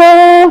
2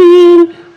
3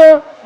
2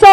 100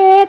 1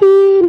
3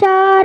4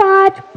5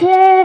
6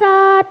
7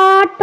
8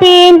3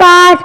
5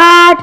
8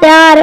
4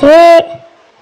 6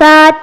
7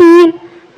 3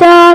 4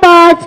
5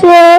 6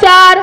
4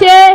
6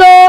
2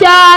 4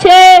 6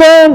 2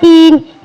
3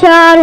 4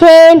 6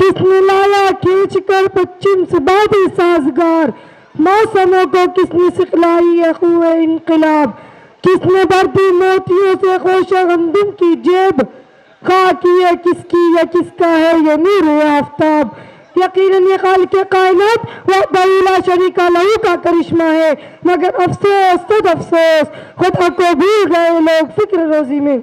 किसने लाया खींच कर पश्चिम से बादल साजगार, मौसमों को किसने सिखलाई है खुए इनकलाब, किसने भर दी मोतियों से खोशा गंदम की जेब, खाकी है किसकी या किसका है ये नूर आफ्ताब। यकीनन ये खालिक कायनात वहदहू ला शरीका लहू का करिश्मा है, मगर अफसोस सद अफसोस खुदा को भूल गए लोग फिक्र रोजी में।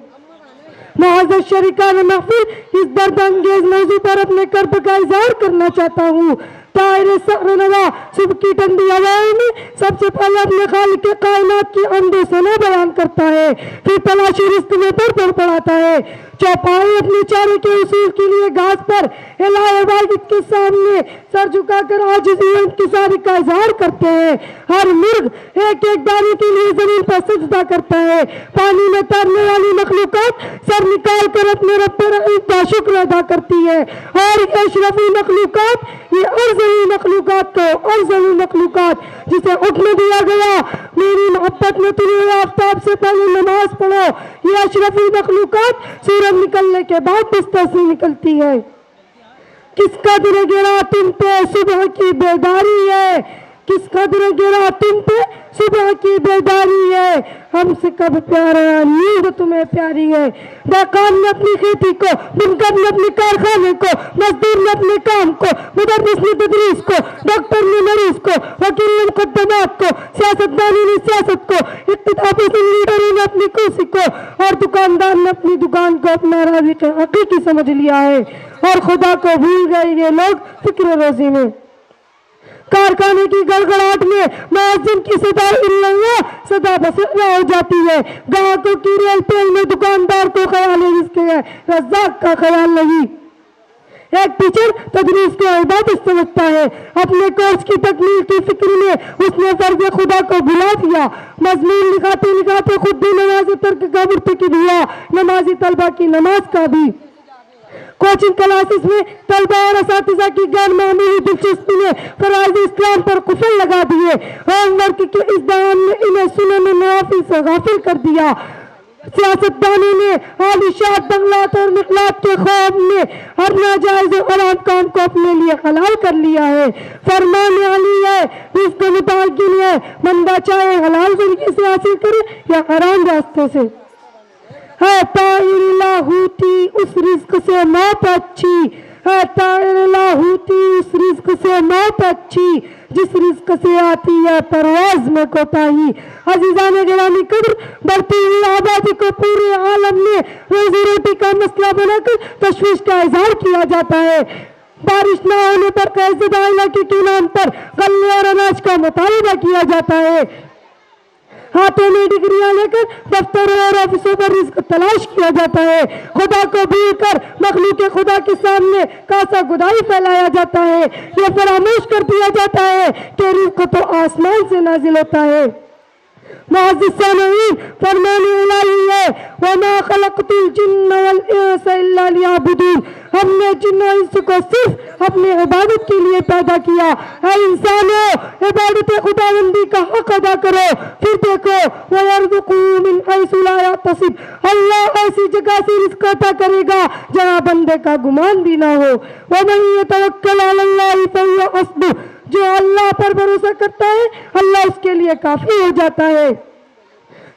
मुअज़्ज़ज़ शरीकान महफिल, इस दर्द अंगेज मौजू पर अपने कर्ब का इजहार करना चाहता हूँ। ताहिर सहरनवा सुबह की ठंडी हवाओं में सबसे पहले अपने खालिक कायनात की अंदो सना बयान करता है, फिर तलाशी रिज़्क़ में पर पड़ाता है। चौपाई अपने चारे के उसूल के लिए घास पर इलाहे वाहिद के सामने सर झुकाकर आजिज़ी व इंकिसारी का इजहार करते हैं। हर मुर्ग एक एक दाने के लिए जमीन पर सजदा करता है। पानी में तैरने वाली मखलूकात सर निकाल कर अपने रब रहीम का शुक्र अदा करती है, और ये अशरफी मखलूकात, ये अर्ज़वी मखलूकात को अर्ज़वी मखलूकात जिसे हुक्म दिया गया मेरी मोहब्बत में तुलूए आफ्ताब से पहले नमाज पढ़ो, ये अशरफी मखलूकात सूरज निकलने के बाद बिस्तर से निकलती है। किसका दिल गिरा तुम पे सुबह की बेदारी है, किसका दिल गिरा तुम पे सुबह की बेदारी है, हमसे कब प्यारा नींद तुम्हें प्यारी है। बेकार ने अपनी खेती को, बुनकर ने अपने कारखाने को, मजदूर ने अपने काम को, मुदर्रिस ने तदरीस को, डॉक्टर ने मरीज को, वकील ने मुकद्दमात को, सियासतदानी ने सियासत को, इख्तिलाफी लीडरों ने अपनी कुर्सी को, और दुकानदार ने अपनी दुकान को अपना राज़िक़ हकीकी समझ लिया है, और खुदा को भूल गए ये लोग फिक्र रोजी में। कारखाने की गड़गड़ाहट में मुअज्जिन की सदा इल्लल्लाह सदा बसरा हो जाती है। ग्राहकों की रेल पेल में दुकानदार को ख्याल है जिसके रज़्ज़ाक़ का ख्याल नहीं। एक टीचर तदरीस को इबादत समझता है, अपने कोर्स की तकमील की फिक्र में उसने फर्ज़ खुदा को भुला दिया। मज़मून लिखाते लिखाते खुद भी नमाज तर्क का मुर्तकिब हुआ, नमाजी तलबा की नमाज का भी। कोचिंग क्लासेस में तलबा और असातिज़ा की गैर मामूली दिलचस्पी ने फराइज़ इस्लाम पर कुफल लगा दिए। होमवर्क के इस दौरान ने इन्हें सुनन नवाफिल से गाफिल कर दिया। सियासतदानों ने आलिशान बंगलात और मिक़लात के ख्वाब में हर नाजायज़ और हराम काम को अपने लिए हलाल कर लिया है। फरमान अली है, रिज़्क़ मुतअय्यन है, बंदा चाहे हलाल तरीके से हासिल करे या हराम रास्ते से। है ताइर लाहूती उस रिज़्क़ से मौत अच्छी, है ताइर लाहूती उस रिज़्क़ से मौत अच्छी, जिस रिज़्क़ से आती है परवाज़ में कोताही। अज़ीज़ान गिरामी कद्र, बढ़ती हुई आबादी को पूरे आलम में रोजी रोटी का मसला बनाकर तशवीश का इजहार किया जाता है। बारिश न होने पर कैज़दा इलाके के नाम पर गल्ले और अनाज का मुतालबा किया जाता है। हाथों में डिग्रियां लेकर दफ्तरों और ऑफिसों पर रिज़्क़ तलाश किया जाता है। खुदा को भूल कर मखलूक खुदा के सामने कासा गुदाई फैलाया जाता है। यह फरामोश कर दिया जाता है कि रिज़्क़ तो आसमान से नाजिल होता है। मुअज़्ज़िज़ सामईन, फरमाने इलाही है, वमा खलक़तुल जिन्न वल इंसा इल्ला लियअबुदून, हमने जिन्न और इंस को सिर्फ अपनी इबादत के लिए पैदा किया। ऐ इंसानों, इबादत खुदाबंदी का हक अदा करो, फिर देखो वयर्ज़ुक़ु मिन हैसु ला यहतसिब, अल्लाह ऐसी जगह से रिज़्क़ अता करेगा जहाँ बंदे का गुमान भी ना हो। वमन यतवक्कल अलल्लाहि फहुव हस्बुह, जो अल्लाह पर भरोसा करता है अल्लाह उसके लिए काफी हो जाता है।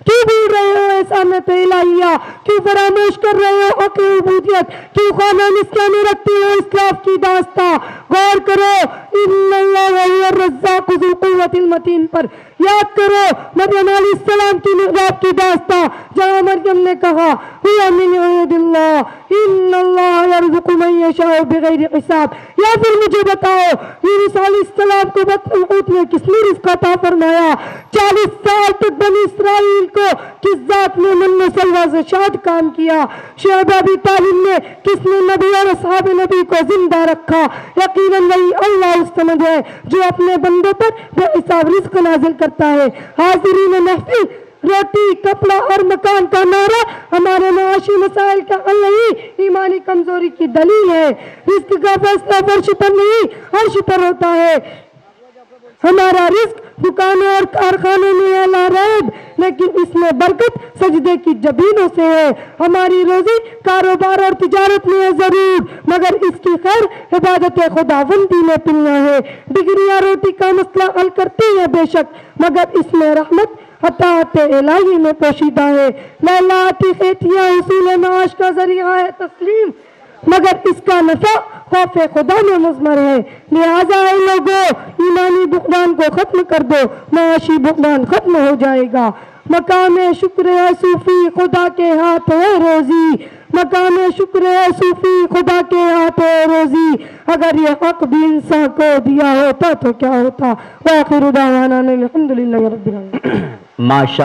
क्यों भूल रहे हो एहसानत इलाहिया, क्यों फरामोश कर रहे हो हक़ उबूदियत, क्यों खाना निस्या में रखते हो इस्लाफ की दास्ता। गौर करो इन्नल्लाह हुवा रज़्ज़ाक़ु ज़ुल कुव्वतिल मतीन पर। याद करो मरियम अलैहिस्सलाम की मिहराब की दास्ता, जहाँ मरियम ने कहा हुवा मिन इंदिल्लाह इन्नल्लाह यर्ज़ुक़ु मन यशाअ बिग़ैरि हिसाब। या फिर मुझे बताओ यूनुस अलैहिस्सलाम को बत्न हूत में किसने रिज़्क़ अता फरमाया? 40 साल तक बनी इस्राइल को किस जात ने मन सलवा से शाद काम किया? शुएब अबी तालिब ने किसने नबी और असहाब नबी को जिंदा रखा? यकीनन वही अल्लाह उस समझ है जो अपने बंदों पर बेहिसाब रिज़्क़ नाज़िल करता है। हाज़िरीन महफिल, रोटी, कपड़ा और मकान का नारा हमारे माशी मसाइल का हल नहीं, ईमानी कमजोरी की दलील है। रिज़्क़ का फैसला फर्श पर नहीं अर्श पर होता है। हमारा रिज़्क़ दुकानों और कारखानों में है ला रैब, लेकिन इसमें बरकत सजदे की जबीनों से है। हमारी रोजी कारोबार और तिजारत में है जरूर, मगर इसकी खैर इबादत खुदावंदी में पिलना है। डिग्रियां रोटी का मसला हल करती है बेशक, मगर इसमें रहमत अताअत इलाही में पोशीदा है। लैलाती खेतियां उसूल माश का जरिया है तस्लीम, मगर इसका नफा खौफ खुदा में मुज़मर है। लिहाजा ऐ लोगों, ईमानी बुकदान को खत्म कर दो, माशी बुकदान खत्म हो जाएगा। मकाम शुक्र है सूफी, खुदा के हाथ है रोजी। मकाम शुक्र है सूफी, खुदा के हाथ है रोजी। अगर ये हक भी इंसान को दिया होता तो क्या होता। वाखिर दावाना अल्हम्दुलिल्लाहि रब्बिल आलमीन। माशा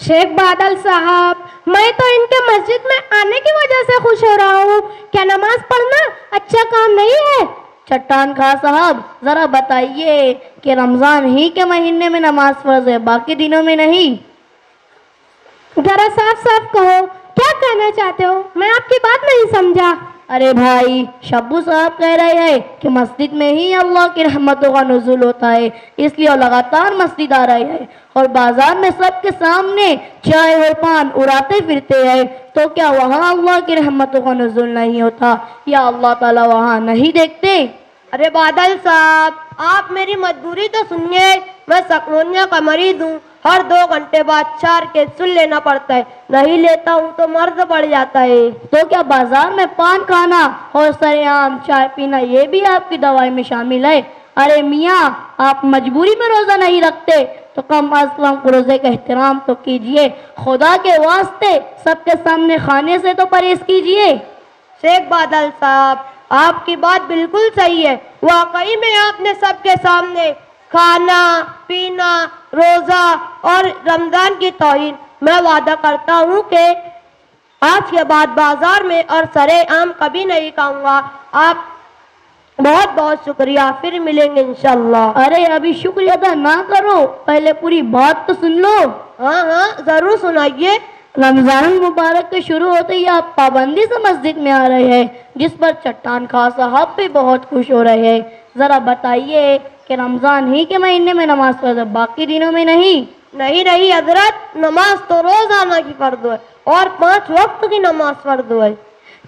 शेख बादल साहब, मैं तो इनके मस्जिद में आने की वजह से खुश हो रहा हूँ। क्या नमाज पढ़ना अच्छा काम नहीं है? चट्टान खां साहब, जरा बताइए कि रमजान ही के महीने में नमाज फर्ज है, बाकी दिनों में नहीं? जरा साफ साफ कहो, क्या कहना चाहते हो? मैं आपकी बात नहीं समझा। अरे भाई, शब्बू साहब कह रहे हैं कि मस्जिद में ही अल्लाह की रहमतों का नुज़ूल होता है, इसलिए वो लगातार मस्जिद आ रहे हैं और बाजार में सबके सामने चाय और पान उड़ाते फिरते हैं, तो क्या वहाँ अल्लाह की रहमतों का नुज़ूल नहीं होता, या अल्लाह ताला वहाँ नहीं देखते? अरे बादल साहब, आप मेरी मजबूरी तो सुनिए। मैं सकरोनिया का मरीज हूँ, हर 2 घंटे बाद 4 कैप्सूल लेना पड़ता है, नहीं लेता हूँ तो मर्ज पड़ जाता है। तो क्या बाजार में पान खाना और सरेआम चाय पीना ये भी आपकी दवाई में शामिल है? अरे मियाँ, आप मजबूरी में रोज़ा नहीं रखते तो कम अज़ कम रोज़े का एहतराम तो कीजिए, खुदा के वास्ते सबके सामने खाने से तो परहेज कीजिए। शेख बादल साहब, आपकी बात बिल्कुल सही है। वाकई में आपने सबके सामने खाना पीना, रोजा और रमजान की तौहीन। मैं वादा करता हूँ कि आज के बाद बाजार में और सरे आम कभी नहीं खाऊंगा। आप बहुत बहुत शुक्रिया, फिर मिलेंगे इंशाल्लाह। अरे अभी शुक्रिया अदा ना करो, पहले पूरी बात तो सुन लो। हाँ हाँ, जरूर सुनाइए। रमजान मुबारक के शुरू होते ही आप पाबंदी से मस्जिद में आ रहे हैं, जिस पर चट्टान खां साहब भी बहुत खुश हो रहे हैं। जरा बताइए कि रमजान ही के महीने में नमाज फर्ज है, बाकी दिनों में नहीं? नहीं हजरत, नमाज तो रोजाना की फर्ज है और 5 वक्त की नमाज फर्ज है।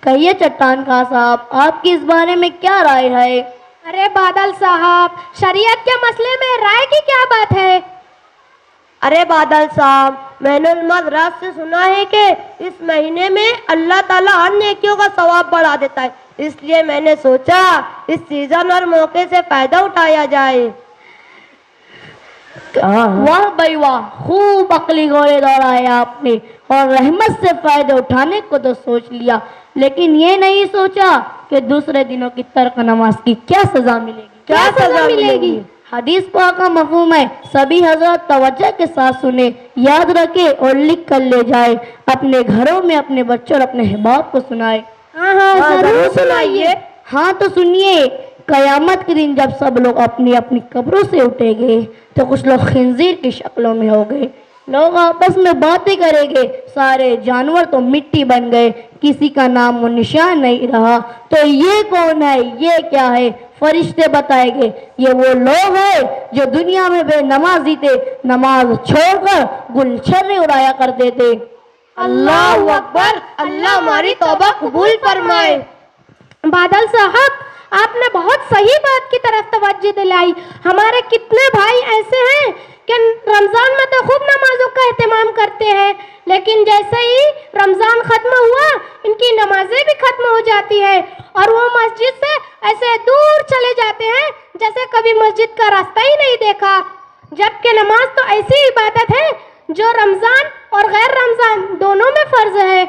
कहिए चट्टान खां साहब, आपकी इस बारे में क्या राय है? अरे बादल साहब, शरीयत के मसले में राय की क्या बात है? अरे बादल साहब, मैंने रात से सुना है कि इस महीने में अल्लाह ताला हर नेकियों का सवाब बढ़ा देता है, इसलिए मैंने सोचा इस सीजन और मौके से फायदा उठाया जाए। वाह भाई वाह, खूब अकली घोड़े दौड़ाए आपने और रहमत से फायदे उठाने को तो सोच लिया, लेकिन ये नहीं सोचा कि दूसरे दिनों की तर्क नमाज की क्या सजा मिलेगी। क्या सजा मिलेगी? हदीस पाक का मफहूम है, सभी हजरत तवज्जो के साथ सुने, याद रखे और लिख कर ले जाए, अपने घरों में अपने बच्चों और अपने अहबाब को सुनाए। हाँ, जरूर सुनाइए। हाँ तो सुनिए, कयामत के दिन जब सब लोग अपनी अपनी कब्रों से उठेंगे तो कुछ लोग खिंजीर की शक्लों में हो गए, लोग आपस में बातें करेंगे, सारे जानवर तो मिट्टी बन गए, किसी का नाम और निशान नहीं रहा। तो ये कौन है, ये क्या है? फरिश्ते बताएंगे, ये वो लोग हैं जो दुनिया में बेनमाजी थे, नमाज छोड़कर गुलछर्रे उड़ाया करते थे। अल्लाहु अकबर, अल्लाह हमारी तौबा कबूल फरमाए। बादल साहब, आपने बहुत सही बात की तरफ तवज्जो दिलाई। हमारे कितने भाई ऐसे हैं कि रमजान में तो खूब नमाजों का एहतमाम करते हैं, लेकिन जैसे ही रमजान खत्म हुआ इनकी नमाजें भी खत्म हो जाती है और वो मस्जिद से ऐसे दूर चले जाते हैं जैसे कभी मस्जिद का रास्ता ही नहीं देखा। जबकि नमाज तो ऐसी इबादत है जो रमजान और गैर रमजान दोनों में फर्ज है।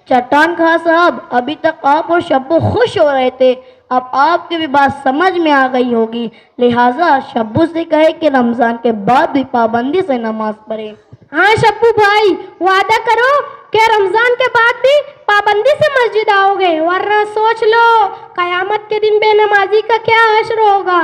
चट्टान खां साहब, अभी तक आप और शब्बू खुश हो रहे थे, अब आपकी भी बात समझ में आ गई होगी, लिहाजा शब्बू से कहे कि रमजान के बाद भी पाबंदी से नमाज पढ़े। हाँ शब्बू भाई, वादा करो कि रमजान के बाद भी पाबंदी से मस्जिद आओगे, वरना सोच लो कयामत के दिन बेनमाजी का क्या हश्र होगा।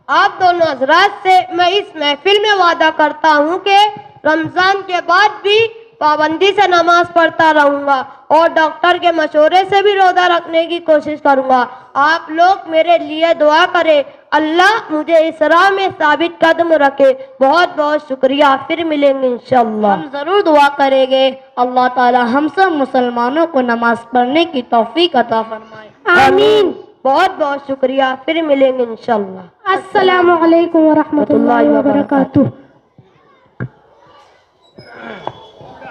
आप दोनों हजरात से मैं इस महफिल में वादा करता हूँ कि रमजान के बाद भी पाबंदी से नमाज पढ़ता रहूँगा और डॉक्टर के मशवरे से भी रोज़ा रखने की कोशिश करूँगा। आप लोग मेरे लिए दुआ करें, अल्लाह मुझे इस राह में साबित कदम रखे। बहुत बहुत शुक्रिया, फिर मिलेंगे इंशाअल्लाह। हम ज़रूर दुआ करेंगे, अल्लाह ताला हम सब मुसलमानों को नमाज पढ़ने की तौफीक अता फरमाए। आमीन। बहुत बहुत शुक्रिया, फिर मिलेंगे इंशाअल्लाह। अस्सलामु अलैकुम व रहमतुल्लाहि व बरकातुहू।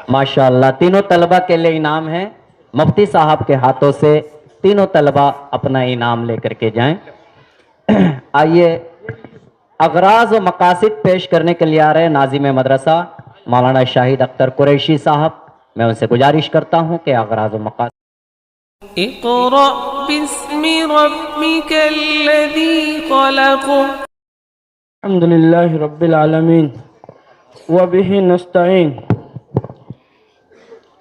माशाअल्लाह, तीनों तलबा के लिए इनाम है। मुफ्ती साहब के हाथों से तीनों तलबा अपना इनाम लेकर के जाएं। आइए अगराज व मकासिद पेश करने के लिए आ रहे नाजिम मदरसा मौलाना शाहिद अख्तर कुरैशी साहब, मैं उनसे गुजारिश करता हूं कि अगराज व मकासिद। इक़रा बिस्मि रब्बिकल्लज़ी ख़लक़। अल्हम्दुलिल्लाहि रब्बिल आलमीन व बिही नस्तईन।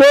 2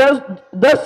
10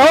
9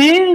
3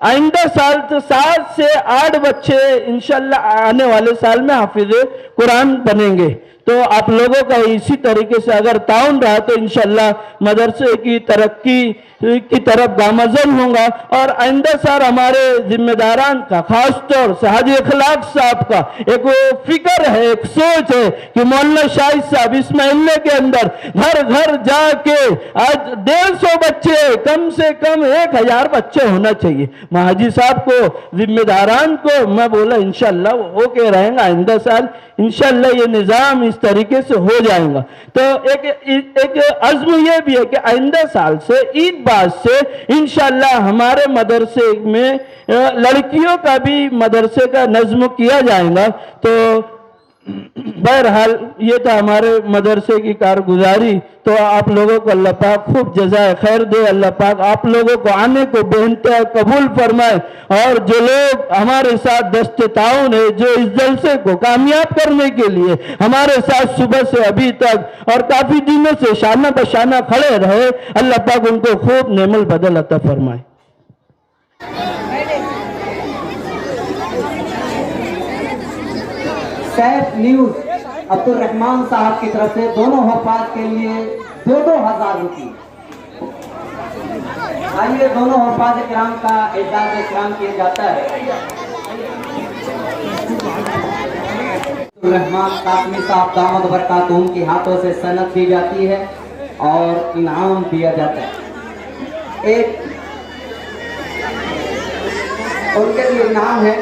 आइंदा साल तो 7 से 8 बच्चे इंशाल्लाह आने वाले साल में हाफिज कुरान बनेंगे। तो आप लोगों का इसी तरीके से अगर ताउन रहा तो इंशाल्लाह मदरसे की तरक्की की तरफ गामजन होगा। और आइंदा साल हमारे जिम्मेदारान का, खास तौर से हाजी अखलाक साहब का एक वो फिक्र है, एक सोच है कि मौलाना शाहिद साहब इस महीने के अंदर घर घर जाके आज 150 बच्चे, कम से कम 1000 बच्चे होना चाहिए। महाजी साहब को, जिम्मेदारान को मैं बोला इंशाल्लाह वो होके रहेंगे, आइंदा साल इंशाल्लाह ये निज़ाम इस तरीके से हो जाएगा। तो एक अज़्म ये भी है कि आइंदा साल से ईद बाद से इंशाल्लाह हमारे मदरसे में लड़कियों का भी मदरसे का नज़्म किया जाएगा। तो बहरहाल ये था हमारे मदरसे की कारगुजारी। तो आप लोगों को अल्लाह पाक खूब जज़ाए खैर दे, अल्लाह पाक आप लोगों को आने को बेइंतहा कबूल फरमाए। और जो लोग हमारे साथ दस्ते ताउन है, जो इस जलसे को कामयाब करने के लिए हमारे साथ सुबह से अभी तक और काफी दिनों से शाना बशाना खड़े रहे, अल्लाह पाक उनको खूब नेमल बदल अता फरमाए। सैफ न्यूज अब्दुल रहमान साहब की तरफ से दोनों हफ़ाज के लिए 2,000 रुपये। आइए दोनों हफ़ाज किराम का एजाज़ इकराम किया जाता है। अब्दुल रहमान कासमी साहब दामद बरकातुहू के हाथों से सनद दी जाती है और इनाम दिया जाता है। एक उनके लिए इनाम है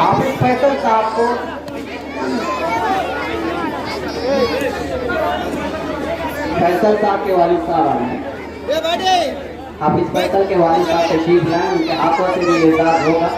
हाफिज फैसल साहब को फैसल साहब के वालिद साहब आए हैं। हाफिज फैसल के वालिद साहब तशरीफ लाए, उनके हाथों से ये एजाज़ होगा।